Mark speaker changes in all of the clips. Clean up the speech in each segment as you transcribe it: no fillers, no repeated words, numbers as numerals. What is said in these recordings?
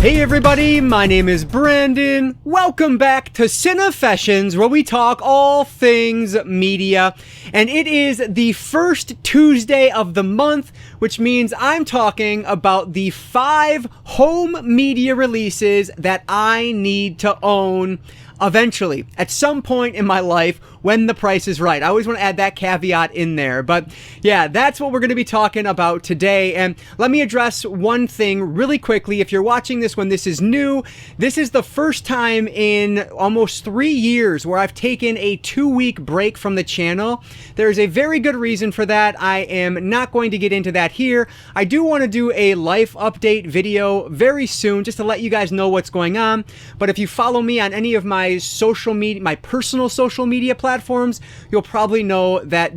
Speaker 1: Hey everybody, my name is Brandon. Welcome back to Cinefessions, where we talk all things media. And it is the first Tuesday of the month, which means I'm talking about the 5 home media releases that I need to own eventually, at some point in my life, when the price is right. I always want to add that caveat in there. But yeah, that's what we're going to be talking about today. And let me address one thing really quickly. If you're watching this when this is new, this is the first time in almost 3 years where I've taken a 2-week break from the channel. There's a very good reason for that. I am not going to get into that here. I do want to do a life update video very soon just to let you guys know what's going on. But if you follow me on any of my social media, my personal social media platforms, you'll probably know that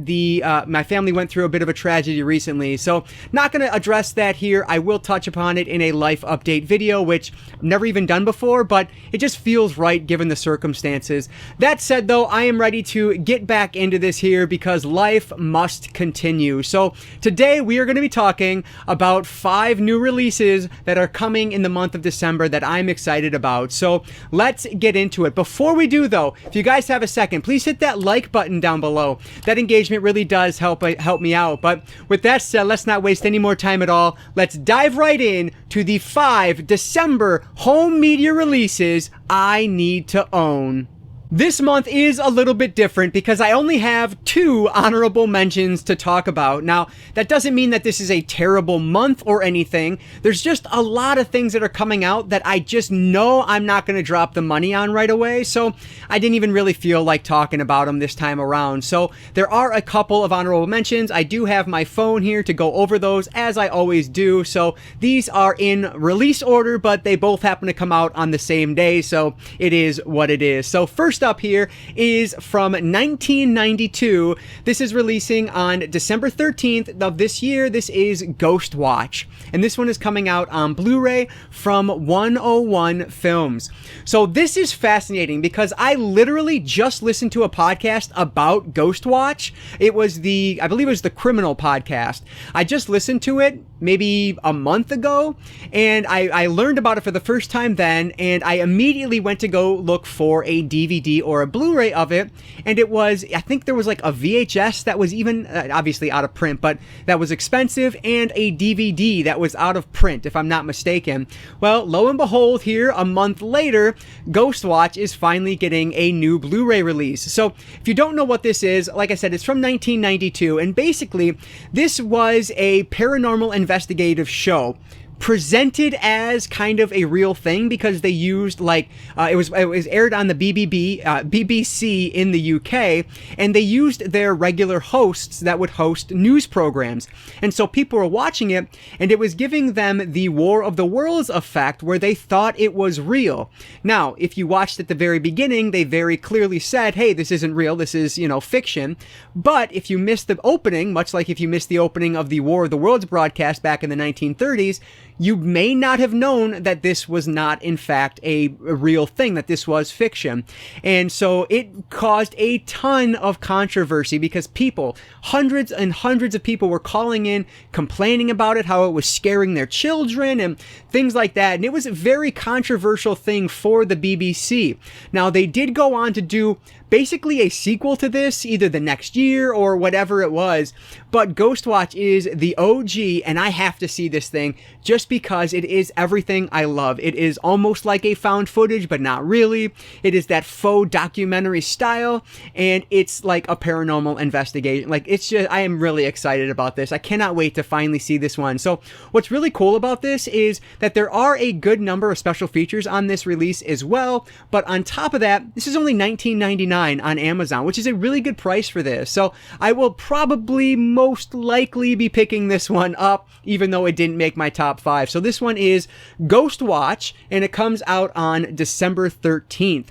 Speaker 1: my family went through a bit of a tragedy recently. So not going to address that here. I will touch upon it in a life update video, which I've never even done before, but it just feels right given the circumstances. That said though, I am ready to get back into this here because life must continue. So today we are going to be talking about 5 new releases that are coming in the month of December that I'm excited about. So let's get into it. Before we do though, if you guys have a second, please hit that like button down below. That engagement really does help me out. But with that said, let's not waste any more time at all. Let's dive right in to the 5 December home media releases I need to own. This month is a little bit different because I only have 2 honorable mentions to talk about. Now, that doesn't mean that this is a terrible month or anything. There's just a lot of things that are coming out that I just know I'm not going to drop the money on right away. So I didn't even really feel like talking about them this time around. So there are a couple of honorable mentions. I do have my phone here to go over those as I always do. So these are in release order, but they both happen to come out on the same day. So it is what it is. So first up here is from 1992. This is releasing on December 13th of this year. This is Ghost Watch, and this one is coming out on Blu-ray from 101 Films. So this is fascinating because I literally just listened to a podcast about Ghost Watch. It was I believe it was the Criminal podcast. I just listened to it maybe a month ago, and I learned about it for the first time then, and I immediately went to go look for a DVD or a Blu-ray of it, and it was, I think there was like a VHS that was even obviously out of print, but that was expensive, and a DVD that was out of print, if I'm not mistaken. Well, lo and behold, here a month later, Ghost Watch is finally getting a new Blu-ray release. So if you don't know what this is, like I said, it's from 1992, and basically this was a paranormal investigative show presented as kind of a real thing because they used like it was aired on the BBC in the UK, and they used their regular hosts that would host news programs, and so people were watching it, and it was giving them the War of the Worlds effect where they thought it was real. Now, if you watched at the very beginning, they very clearly said, hey, this isn't real, this is, you know, fiction. But if you missed the opening, much like if you missed the opening of the War of the Worlds broadcast back in the 1930s, you may not have known that this was not, in fact, a real thing, that this was fiction. And so it caused a ton of controversy because people, hundreds and hundreds of people were calling in, complaining about it, how it was scaring their children and things like that. And it was a very controversial thing for the BBC. Now, they did go on to do basically a sequel to this, either the next year or whatever it was, but Ghost Watch is the OG, and I have to see this thing just because it is everything I love. It is almost like a found footage, but not really. It is that faux documentary style, and it's like a paranormal investigation. Like, it's just, I am really excited about this. I cannot wait to finally see this one. So what's really cool about this is that there are a good number of special features on this release as well, but on top of that, this is only $19.99 on Amazon, which is a really good price for this. So I will probably most likely be picking this one up, even though it didn't make my top 5. So this one is Ghost Watch, and it comes out on December 13th.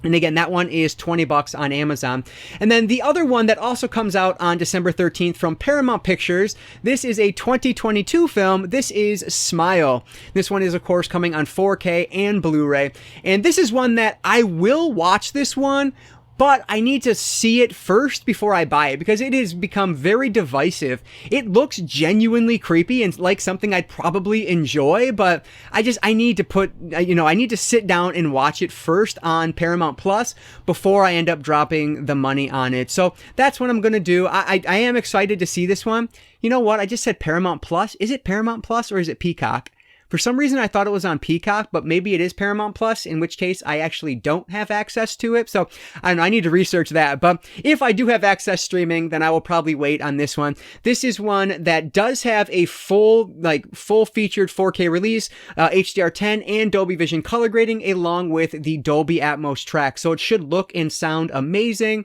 Speaker 1: And again, that one is $20 on Amazon. And then the other one that also comes out on December 13th from Paramount Pictures, this is a 2022 film. This is Smile. This one is, of course, coming on 4K and Blu-ray. And this is one that I will watch this one but I need to see it first before I buy it because it has become very divisive. It looks genuinely creepy and like something I'd probably enjoy, but I need to sit down and watch it first on Paramount Plus before I end up dropping the money on it. So that's what I'm going to do. I am excited to see this one. You know what? I just said Paramount Plus. Is it Paramount Plus or is it Peacock? For some reason, I thought it was on Peacock, but maybe it is Paramount Plus, in which case I actually don't have access to it. So I don't know, I need to research that. But if I do have access streaming, then I will probably wait on this one. This is one that does have a full featured 4K release, HDR10 and Dolby Vision color grading, along with the Dolby Atmos track. So it should look and sound amazing.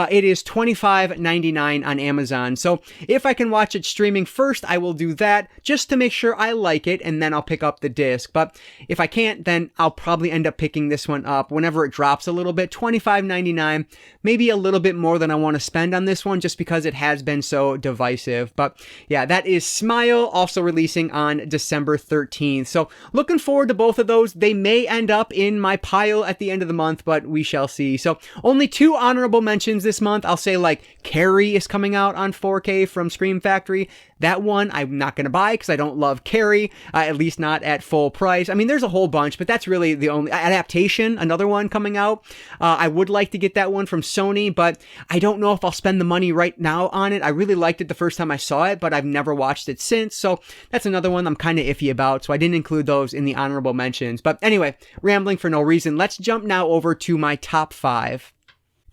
Speaker 1: It is $25.99 on Amazon. So if I can watch it streaming first, I will do that just to make sure I like it, and then I'll pick up the disc. But if I can't, then I'll probably end up picking this one up whenever it drops a little bit. $25.99, maybe a little bit more than I want to spend on this one just because it has been so divisive. But yeah, that is Smile, also releasing on December 13th. So looking forward to both of those. They may end up in my pile at the end of the month, but we shall see. So only two honorable mentions this month. I'll say like Carrie is coming out on 4K from Scream Factory. That one I'm not going to buy because I don't love Carrie, at least not at full price. I mean, there's a whole bunch, but that's really the only adaptation. Another one coming out. I would like to get that one from Sony, but I don't know if I'll spend the money right now on it. I really liked it the first time I saw it, but I've never watched it since. So that's another one I'm kind of iffy about. So I didn't include those in the honorable mentions. But anyway, rambling for no reason. Let's jump now over to my top 5.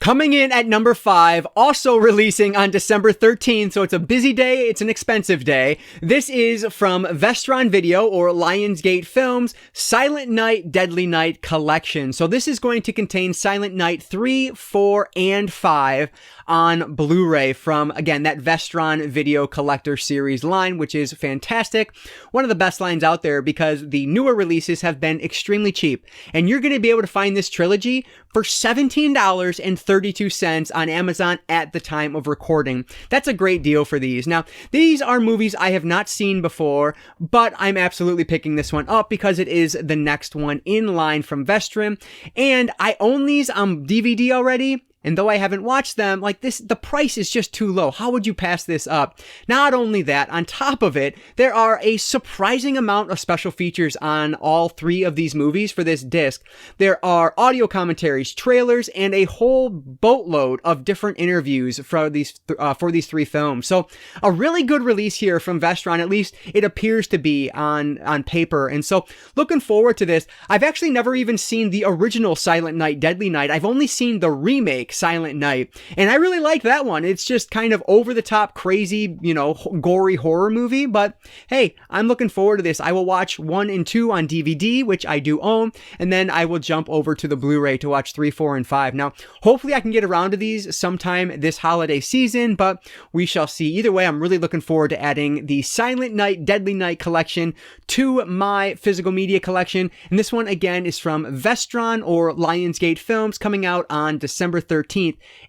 Speaker 1: Coming in at number 5, also releasing on December 13th, so it's a busy day, it's an expensive day. This is from Vestron Video, or Lionsgate Films, Silent Night, Deadly Night Collection. So this is going to contain Silent Night 3, 4, and 5 on Blu-ray from, again, that Vestron Video Collector Series line, which is fantastic. One of the best lines out there because the newer releases have been extremely cheap. And you're going to be able to find this trilogy for $17.32 on Amazon at the time of recording. That's a great deal for these. Now, these are movies I have not seen before, but I'm absolutely picking this one up because it is the next one in line from Vestron. And I own these on DVD already. And though I haven't watched them, like this, the price is just too low. How would you pass this up? Not only that, on top of it, there are a surprising amount of special features on all 3 of these movies for this disc. There are audio commentaries, trailers, and a whole boatload of different interviews for these 3 films. So a really good release here from Vestron, at least it appears to be on paper. And so looking forward to this. I've actually never even seen the original Silent Night, Deadly Night. I've only seen the remake, Silent Night, and I really like that one. It's just kind of over the top, crazy, gory horror movie, but hey, I'm looking forward to this. I will watch 1 and 2 on DVD, which I do own, and then I will jump over to the Blu-ray to watch 3, 4, and 5. Now, hopefully I can get around to these sometime this holiday season, but we shall see. Either way, I'm really looking forward to adding the Silent Night, Deadly Night collection to my physical media collection, and this one, again, is from Vestron, or Lionsgate Films, coming out on December 13th,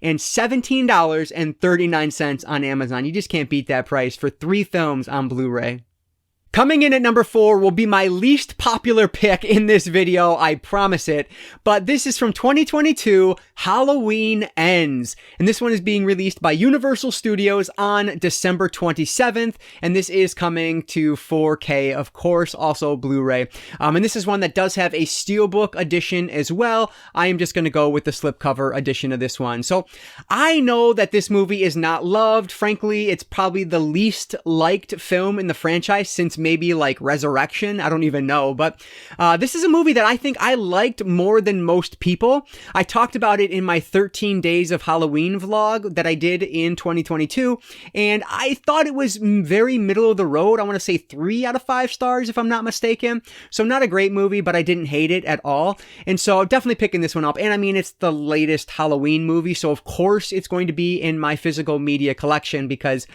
Speaker 1: and $17.39 on Amazon. You just can't beat that price for 3 films on Blu-ray. Coming in at number 4 will be my least popular pick in this video, I promise it, but this is from 2022, Halloween Ends, and this one is being released by Universal Studios on December 27th, and this is coming to 4K, of course, also Blu-ray, and this is one that does have a Steelbook edition as well. I am just going to go with the slipcover edition of this one. So I know that this movie is not loved. Frankly, it's probably the least liked film in the franchise since maybe like Resurrection. I don't even know, but this is a movie that I think I liked more than most people. I talked about it in my 13 Days of Halloween vlog that I did in 2022, and I thought it was very middle of the road. I want to say 3 out of 5 stars if I'm not mistaken. So not a great movie, but I didn't hate it at all. And so definitely picking this one up. And I mean, it's the latest Halloween movie, so of course it's going to be in my physical media collection because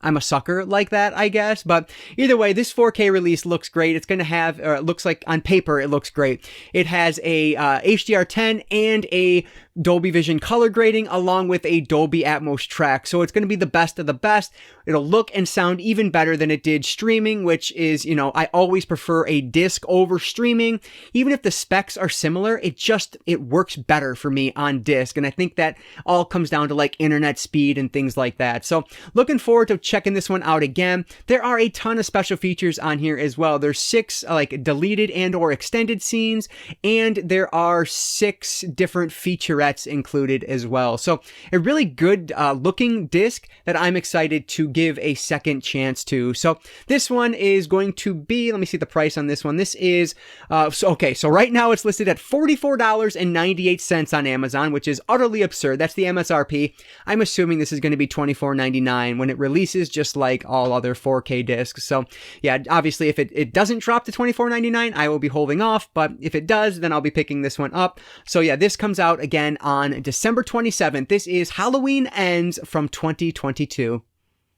Speaker 1: I'm a sucker like that, I guess. But either way, this 4K release looks great. It's going to have, or it looks like on paper, it looks great. It has a HDR10 and a Dolby Vision color grading along with a Dolby Atmos track. So it's going to be the best of the best. It'll look and sound even better than it did streaming, which is, you know, I always prefer a disc over streaming. Even if the specs are similar, it works better for me on disc. And I think that all comes down to like internet speed and things like that. So looking forward to checking this one out again. There are a ton of special features on here as well. There's 6 like deleted and or extended scenes, and there are 6 different featurettes included as well. So a really good looking disc that I'm excited to give a second chance to. So this one is going to be, let me see the price on this one. This is, so right now it's listed at $44.98 on Amazon, which is utterly absurd. That's the MSRP. I'm assuming this is going to be $24.99 when it releases, just like all other 4K discs. So yeah, obviously if it doesn't drop to $24.99, I will be holding off, but if it does, then I'll be picking this one up. So yeah, this comes out again on December 27th. This is Halloween Ends from 2022.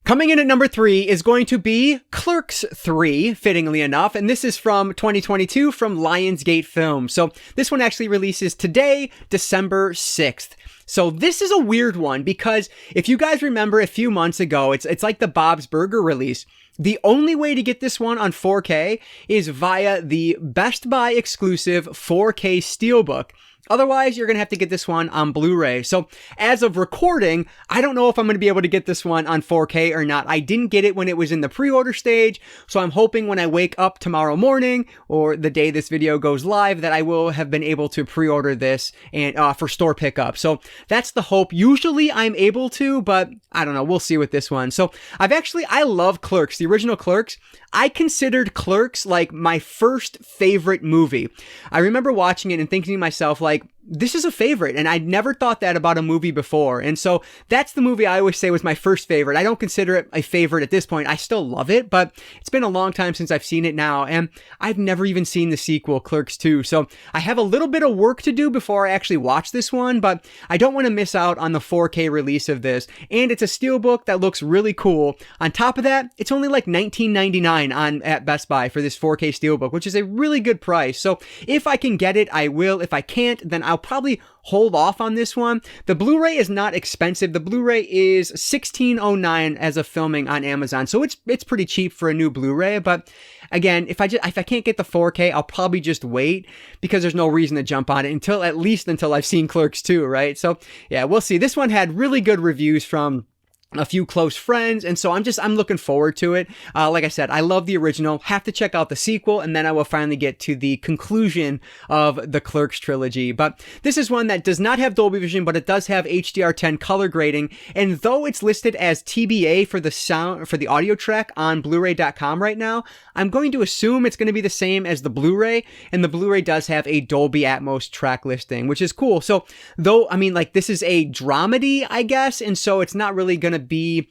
Speaker 1: Coming in at number 3 is going to be Clerks 3, fittingly enough, and this is from 2022 from Lionsgate Films. So this one actually releases today, December 6th. So this is a weird one because if you guys remember a few months ago, it's like the Bob's Burger release. The only way to get this one on 4K is via the Best Buy exclusive 4K Steelbook. Otherwise, you're going to have to get this one on Blu-ray. So as of recording, I don't know if I'm going to be able to get this one on 4K or not. I didn't get it when it was in the pre-order stage. So I'm hoping when I wake up tomorrow morning or the day this video goes live that I will have been able to pre-order this and for store pickup. So that's the hope. Usually I'm able to, but I don't know. We'll see with this one. So I love Clerks, the original Clerks. I considered Clerks like my first favorite movie. I remember watching it and thinking to myself, like, this is a favorite, and I'd never thought that about a movie before. And so that's the movie I always say was my first favorite. I don't consider it a favorite at this point. I still love it, but it's been a long time since I've seen it now, and I've never even seen the sequel, Clerks 2. So I have a little bit of work to do before I actually watch this one, but I don't want to miss out on the 4K release of this. And it's a steelbook that looks really cool. On top of that, it's only like $19.99 at Best Buy for this 4K steelbook, which is a really good price. So if I can get it, I will. If I can't, then I'll probably hold off on this one. The Blu-ray is not expensive. The Blu-ray is $16.09 as of filming on Amazon, so it's pretty cheap for a new Blu-ray. But again, if I can't get the 4K, I'll probably just wait because there's no reason to jump on it until I've seen Clerks 2, right? So yeah, we'll see. This one had really good reviews from a few close friends, and so I'm looking forward to it. Like I said, I love the original. Have to check out the sequel, and then I will finally get to the conclusion of the Clerks trilogy. But this is one that does not have Dolby Vision, but it does have HDR10 color grading, and though it's listed as TBA for the audio track on bluray.com right now, I'm going to assume it's going to be the same as the Blu-ray, and the Blu-ray does have a Dolby Atmos track listing, which is cool. So though, I mean, like, this is a dramedy, I guess, and so it's not really going to be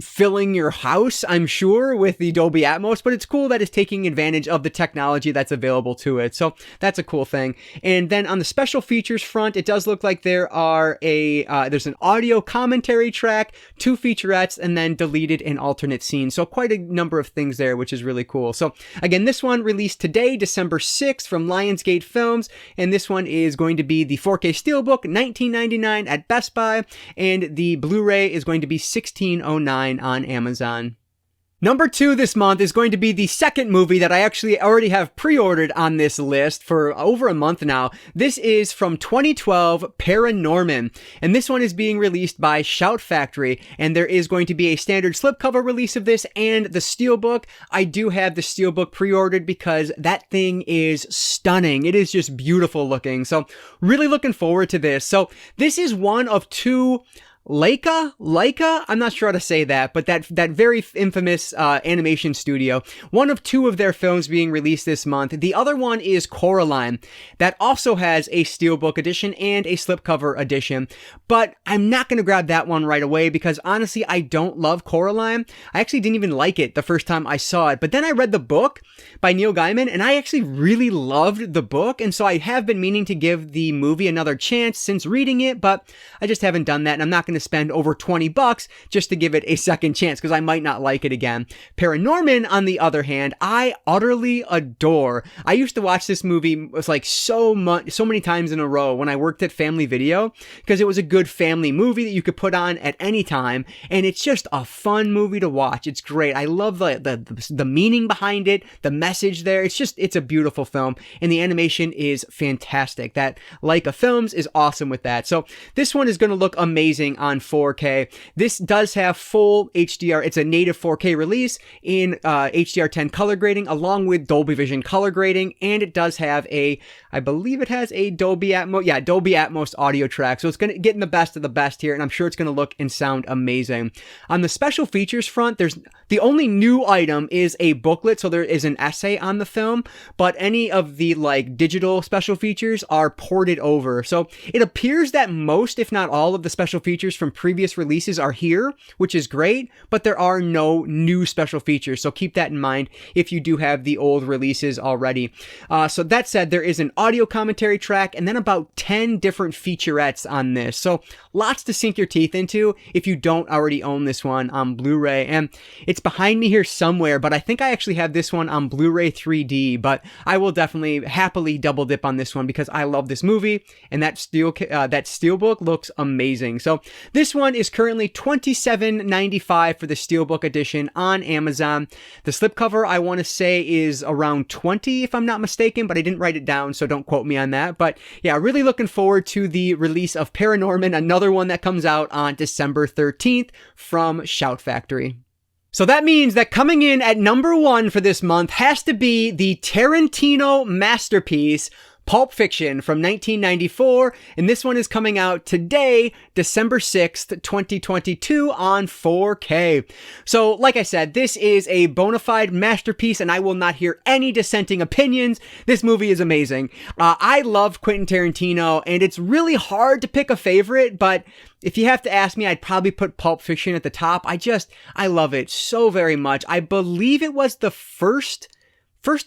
Speaker 1: filling your house, I'm sure, with the Dolby Atmos, but it's cool that it's taking advantage of the technology that's available to it. So that's a cool thing. And then on the special features front, it does look like there are there's an audio commentary track, 2 featurettes, and then deleted and alternate scenes. So quite a number of things there, which is really cool. So again, this one released today, December 6th from Lionsgate Films, and this one is going to be the 4K Steelbook, $19.99 at Best Buy, and the Blu-ray is going to be $16.09 on Amazon. Number 2 this month is going to be the second movie that I actually already have pre-ordered on this list for over a month now. This is from 2012, Paranorman, and this one is being released by Shout Factory, and there is going to be a standard slipcover release of this and the steelbook. I do have the steelbook pre-ordered because that thing is stunning. It is just beautiful looking, so really looking forward to this. So this is one of 2 Leica, I'm not sure how to say that, but that very infamous animation studio, one of 2 of their films being released this month. The other one is Coraline, that also has a steelbook edition and a slipcover edition, but I'm not going to grab that one right away because honestly, I don't love Coraline. I actually didn't even like it the first time I saw it, but then I read the book by Neil Gaiman, and I actually really loved the book, and so I have been meaning to give the movie another chance since reading it, but I just haven't done that, and I'm not going going to spend over 20 bucks just to give it a second chance because I might not like it again. Paranorman, on the other hand, I utterly adore. I used to watch this movie, it was like so many times in a row when I worked at Family Video because it was a good family movie that you could put on at any time, and it's just a fun movie to watch. It's great. I love the meaning behind it, the message there. It's a beautiful film, and the animation is fantastic. That Leica Films is awesome with that. So this one is going to look amazing on 4K. This does have full HDR. It's a native 4K release in HDR10 color grading along with Dolby Vision color grading, and it does have I believe it has a Dolby Atmos, Dolby Atmos audio track. So it's going to get in the best of the best here, and I'm sure it's going to look and sound amazing. On the special features front, the only new item is a booklet, so there is an essay on the film, but any of the digital special features are ported over. So it appears that most, if not all, of the special features from previous releases are here, which is great, but there are no new special features. So keep that in mind if you do have the old releases already. So that said, there is an audio commentary track and then about 10 different featurettes on this. So lots to sink your teeth into if you don't already own this one on Blu-ray. And it's behind me here somewhere, but I think I actually have this one on Blu-ray 3D, but I will definitely happily double dip on this one because I love this movie, and that steelbook looks amazing. So this one is currently $27.95 for the steelbook edition on Amazon. The slipcover, I want to say, is around $20 if I'm not mistaken, but I didn't write it down, so don't quote me on that. But yeah, really looking forward to the release of Paranorman, another one that comes out on December 13th from Shout Factory. So that means that coming in at number 1 for this month has to be the Tarantino masterpiece, Pulp Fiction from 1994, and this one is coming out today, December 6th, 2022 on 4K. So, like I said, this is a bona fide masterpiece, and I will not hear any dissenting opinions. This movie is amazing. I love Quentin Tarantino, and it's really hard to pick a favorite, but if you have to ask me, I'd probably put Pulp Fiction at the top. I love it so very much. I believe it was the first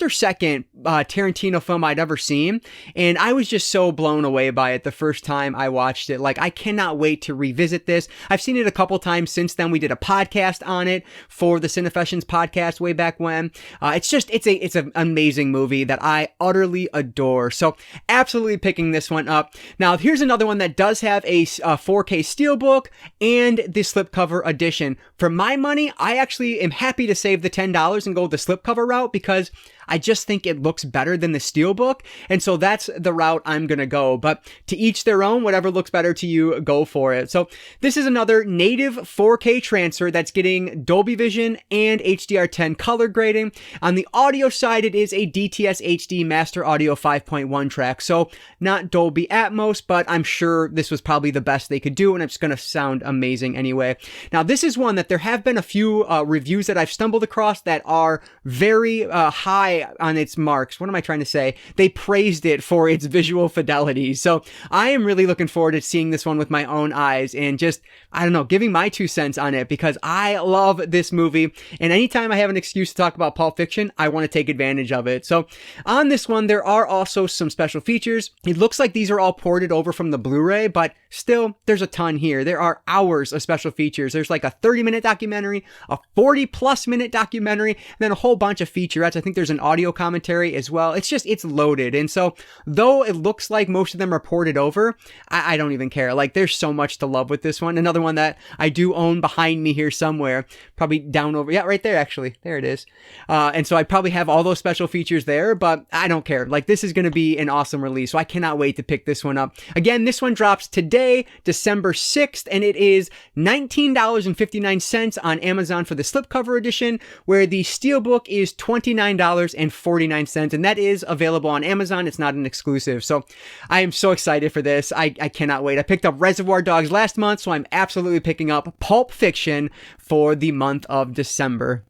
Speaker 1: or second Tarantino film I'd ever seen, and I was just so blown away by it the first time I watched it. I cannot wait to revisit this. I've seen it a couple times since then. We did a podcast on it for the Cinefessions podcast way back when. It's an amazing movie that I utterly adore. So absolutely picking this one up. Now here's another one that does have a 4K steelbook and the slipcover edition. For my money, I actually am happy to save the $10 and go the slipcover route because I just think it looks better than the steelbook, and so that's the route I'm gonna go. But to each their own, whatever looks better to you, go for it. So this is another native 4K transfer that's getting Dolby Vision and HDR10 color grading. On the audio side, it is a DTS HD Master Audio 5.1 track, so not Dolby Atmos, but I'm sure this was probably the best they could do, and it's gonna sound amazing anyway. Now this is one that there have been a few reviews that I've stumbled across that are very high on its marks. What am I trying to say? They praised it for its visual fidelity. So I am really looking forward to seeing this one with my own eyes and just, I don't know, giving my 2 cents on it because I love this movie. And anytime I have an excuse to talk about Pulp Fiction, I want to take advantage of it. So on this one, there are also some special features. It looks like these are all ported over from the Blu-ray, but still, there's a ton here. There are hours of special features. There's like a 30-minute documentary, a 40-plus minute documentary, and then a whole bunch of featurettes. I think there's an audio commentary as well. It's loaded. And so though it looks like most of them are ported over, I don't even care. There's so much to love with this one. Another one that I do own behind me here somewhere, probably down over. Yeah, right there, actually. There it is. And so I probably have all those special features there, but I don't care. This is going to be an awesome release. So I cannot wait to pick this one up. Again, this one drops today, December 6th, and it is $19.59 on Amazon for the slipcover edition, where the steelbook is $29.49, and that is available on Amazon. It's not an exclusive. So I am so excited for this. I cannot wait. I picked up Reservoir Dogs last month, so I'm absolutely picking up Pulp Fiction for the month of December.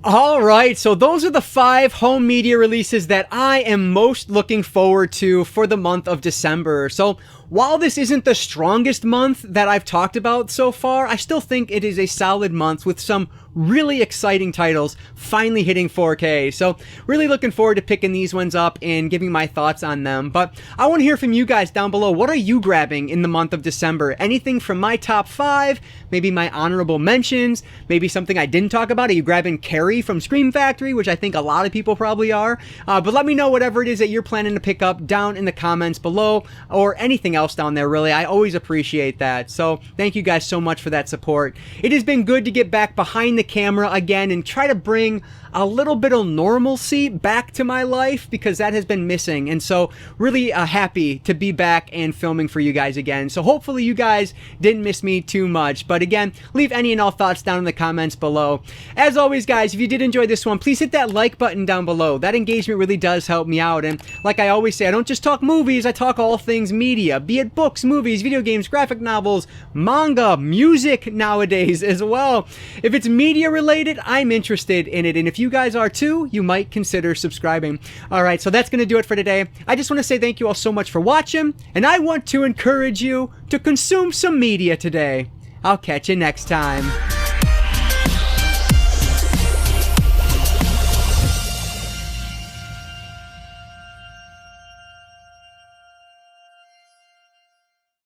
Speaker 1: All right, so those are the 5 home media releases that I am most looking forward to for the month of December. So while this isn't the strongest month that I've talked about so far, I still think it is a solid month with some really exciting titles finally hitting 4K. So really looking forward to picking these ones up and giving my thoughts on them. But I want to hear from you guys down below. What are you grabbing in the month of December? Anything from my top 5? Maybe my honorable mentions? Maybe something I didn't talk about? Are you grabbing Carrie from Scream Factory, which I think a lot of people probably are? But let me know whatever it is that you're planning to pick up down in the comments below, or anything else down there, really. I always appreciate that. So thank you guys so much for that support. It has been good to get back behind the camera again and try to bring a little bit of normalcy back to my life, because that has been missing. And so really happy to be back and filming for you guys again. So hopefully you guys didn't miss me too much. But again, leave any and all thoughts down in the comments below. As always, guys, if you did enjoy this one, please hit that like button down below. That engagement really does help me out. And like I always say, I don't just talk movies, I talk all things media, be it books, movies, video games, graphic novels, manga, music nowadays as well. If it's media related, I'm interested in it. And if you guys are too, you might consider subscribing. Alright, so that's going to do it for today. I just want to say thank you all so much for watching, and I want to encourage you to consume some media today. I'll catch you next time.